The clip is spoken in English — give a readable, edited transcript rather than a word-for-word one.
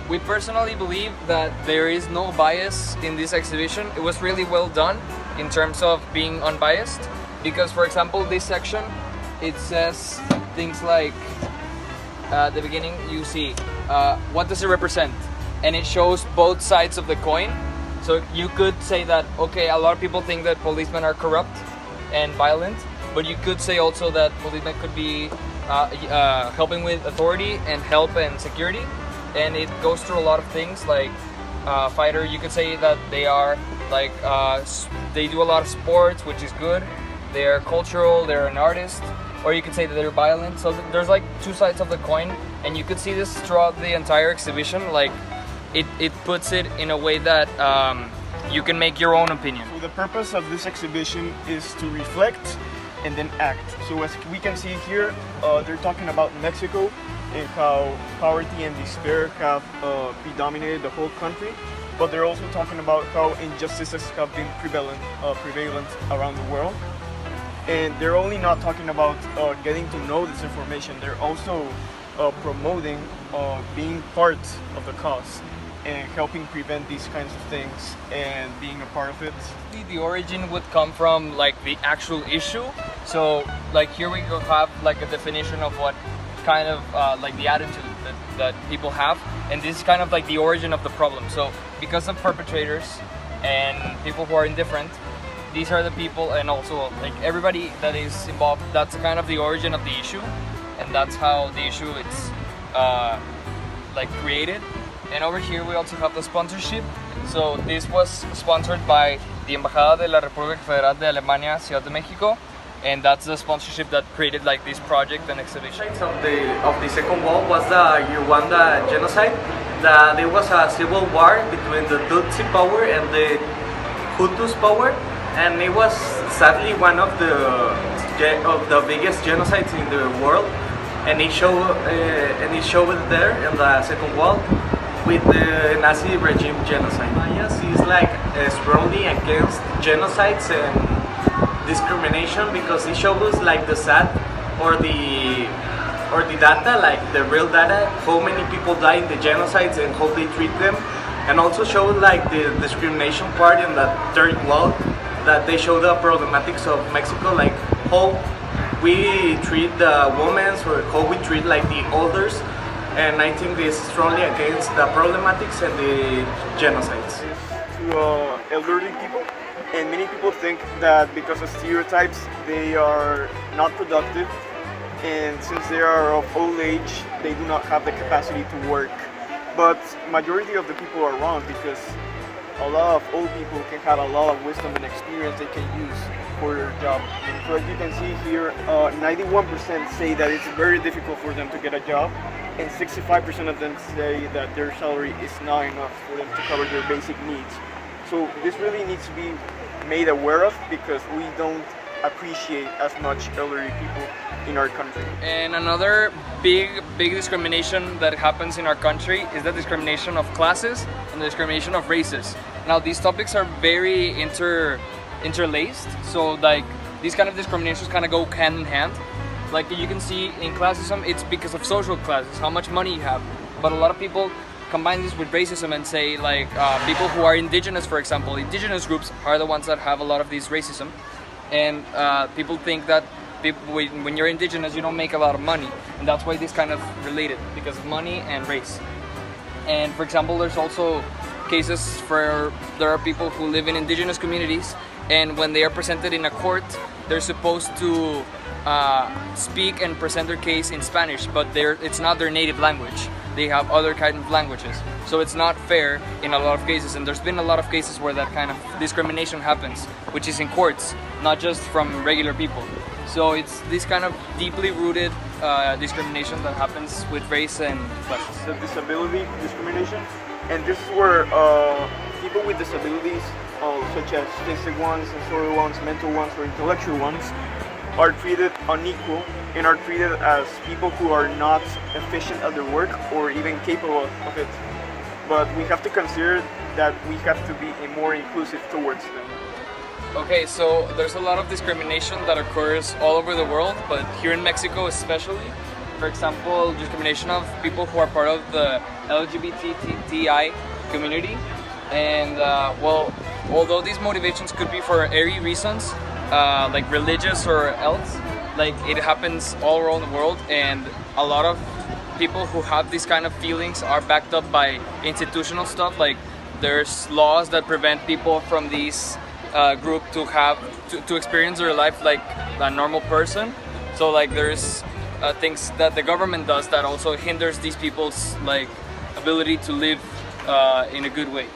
We personally believe that there is no bias in this exhibition. It was really well done in terms of being unbiased, because for example this section, it says things like at the beginning you see what does it represent, and it shows both sides of the coin. So you could say that, okay, a lot of people think that policemen are corrupt and violent, but you could say also that policemen could be helping with authority and help and security. And it goes through a lot of things, like fighter, you could say that they are like, they do a lot of sports, which is good. They're cultural, they're an artist, or you could say that they're violent. So there's like two sides of the coin, and you could see this throughout the entire exhibition. Like it puts it in a way that you can make your own opinion. So the purpose of this exhibition is to reflect and then act. So as we can see here, they're talking about Mexico and how poverty and despair have predominated the whole country, but they're also talking about how injustices have been prevalent around the world. And they're only not talking about getting to know this information, they're also promoting being part of the cause and helping prevent these kinds of things and being a part of it. The origin would come from like the actual issue. So like here we go have like a definition of what kind of like the attitude that people have, and this is kind of like the origin of the problem. So because of perpetrators and people who are indifferent, these are the people, and also like everybody that is involved, that's kind of the origin of the issue, and that's how the issue is like created. And over here we also have the sponsorship. So this was sponsored by the Embajada de la República Federal de Alemania, Ciudad de Mexico, and that's the sponsorship that created like this project and exhibition. Of the Second World was the Rwanda genocide. There was a civil war between the Tutsi power and the Hutus power, and it was sadly one of the biggest genocides in the world. And it showed there in the Second World with the Nazi regime genocide. Bias is like strongly against genocides and discrimination, because it shows like the sad or the data, like the real data, how many people die in the genocides and how they treat them, and also show like the discrimination part in the third world, that they show the problematics of Mexico, like how we treat the women or how we treat like the elders. And I think this is strongly against the problematics and the genocides. To elderly people, and many people think that because of stereotypes they are not productive, and since they are of old age they do not have the capacity to work. But majority of the people are wrong, because a lot of old people can have a lot of wisdom and experience they can use for their job. So as you can see here, 91% say that it's very difficult for them to get a job, and 65% of them say that their salary is not enough for them to cover their basic needs. So this really needs to be made aware of, because we don't appreciate as much elderly people in our country. And another big discrimination that happens in our country is the discrimination of classes and the discrimination of races. Now these topics are very interlaced, so like these kind of discriminations kind of go hand in hand. Like you can see in classism, it's because of social classes, how much money you have. But a lot of people combine this with racism and say like people who are indigenous, for example, indigenous groups are the ones that have a lot of this racism. And people think that when you're indigenous, you don't make a lot of money. And that's why this kind of related, because of money and race. And for example, there's also cases where there are people who live in indigenous communities, and when they are presented in a court, they're supposed to speak and present their case in Spanish, but it's not their native language. They have other kind of languages. So it's not fair in a lot of cases, and there's been a lot of cases where that kind of discrimination happens, which is in courts, not just from regular people. So it's this kind of deeply rooted discrimination that happens with race and classes. The disability discrimination, and this is where people with disabilities, such as physical ones, sensory ones, mental ones, or intellectual ones, are treated unequal and are treated as people who are not efficient at their work or even capable of it. But we have to consider that we have to be more inclusive towards them. Okay, so there's a lot of discrimination that occurs all over the world, but here in Mexico especially. For example, discrimination of people who are part of the LGBTTI community. And well, although these motivations could be for any reasons, like religious or else, like it happens all around the world, and a lot of people who have these kind of feelings are backed up by institutional stuff. Like there's laws that prevent people from these group to have to experience their life like a normal person. So like there's things that the government does that also hinders these people's like ability to live in a good way.